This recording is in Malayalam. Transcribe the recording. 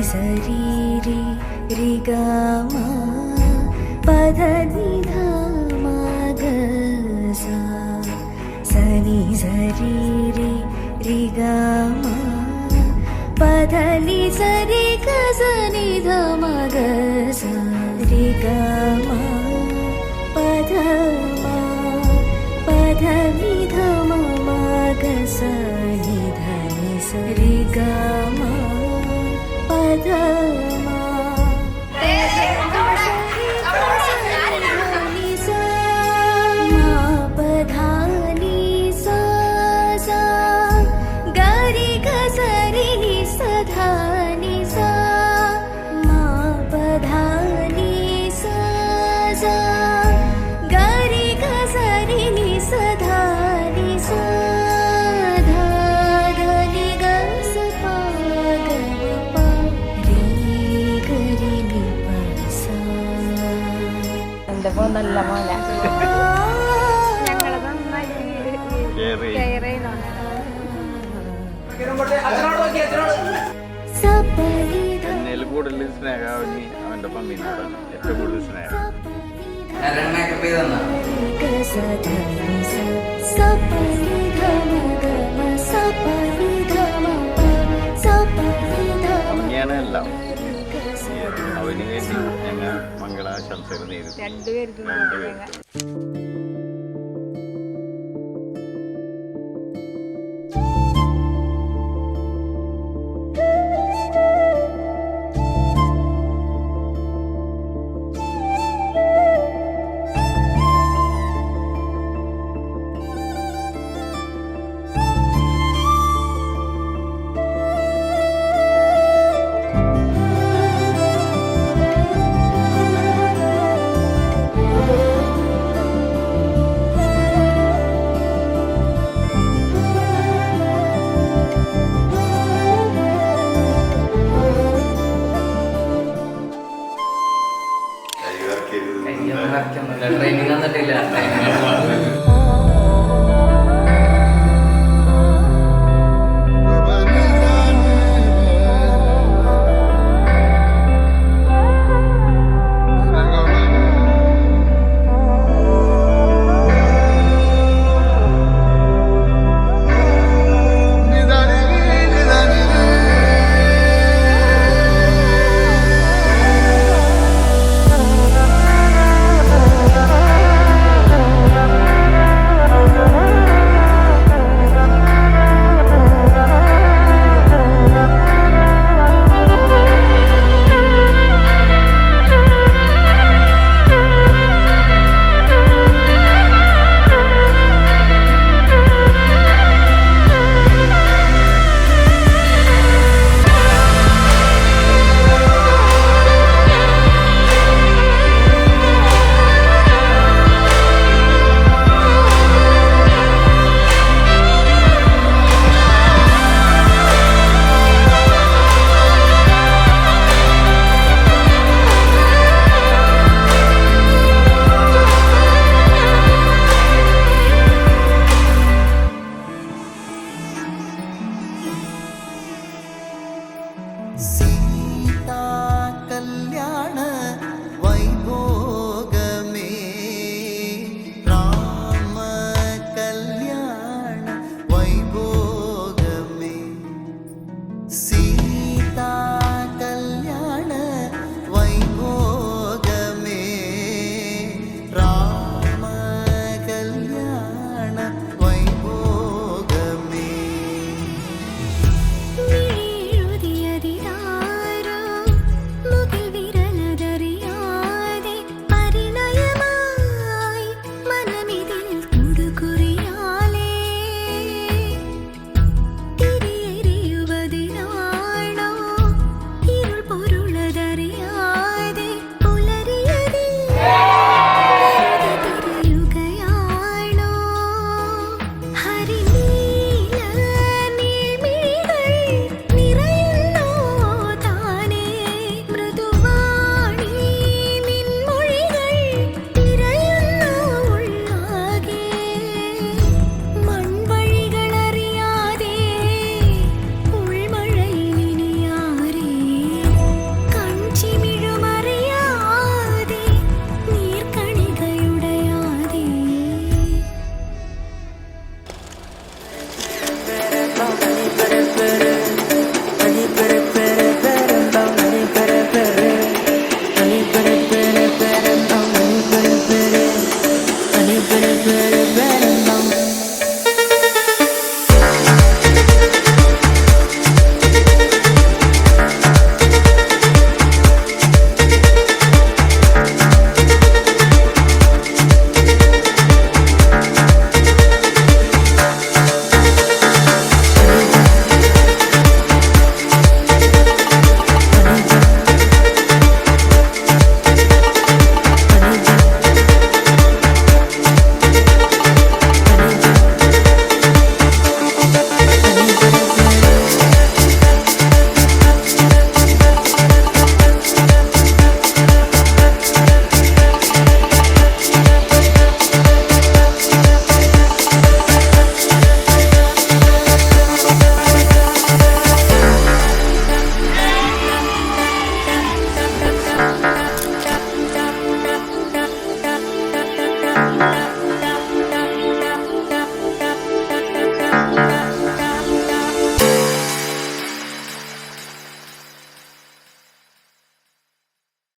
സരി രി ഗ മ പധ നി ധ മ ഗ സ സനി സരി രി ഗ മ പധ നി സരി ഗ സ നി ധ മ ഗ സ രി ഗ മ പധ മ പധ നി ധ മ മ ഗ സ നി ധ നി സ രി ഗ മ പധ മ നല്ല മോന ഞങ്ങളെ നന്നായി കെയർ ചെയ്യുന്നുണ്ട്. എന്നേൽ കൂടുതൽ സ്നേഹം അവന്റെ മമ്മീനോടാണ് ഏറ്റവും കൂടുതൽ സ്നേഹം. മമ്മിയാണ് എല്ലാം. അവന് വേണ്ടി ഞങ്ങൾ മംഗളാശംസകൾ നേരിടും രണ്ടുപേർക്കും. ട്രെയിനിങ് വന്നിട്ടില്ല.